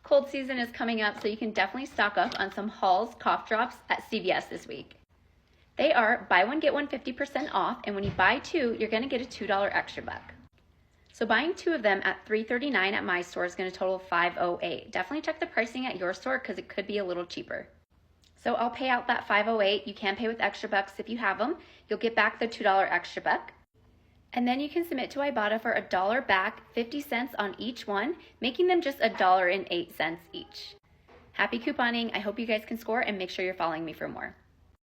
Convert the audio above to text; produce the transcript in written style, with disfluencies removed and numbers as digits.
Cold season is coming up, so you can definitely stock up on some Halls cough drops at CVS this week. They are buy one, get one 50% off, and when you buy two, you're gonna get a $2 extra buck. So buying two of them at $3.39 at my store is gonna total $5.08. Definitely check the pricing at your store because it could be a little cheaper. So I'll pay out that $5.08. You can pay with extra bucks if you have them. You'll get back the $2 extra buck. And then you can submit to Ibotta for $1 back, 50 cents on each one, making them just $1.08 each. Happy couponing. I hope you guys can score and make sure you're following me for more.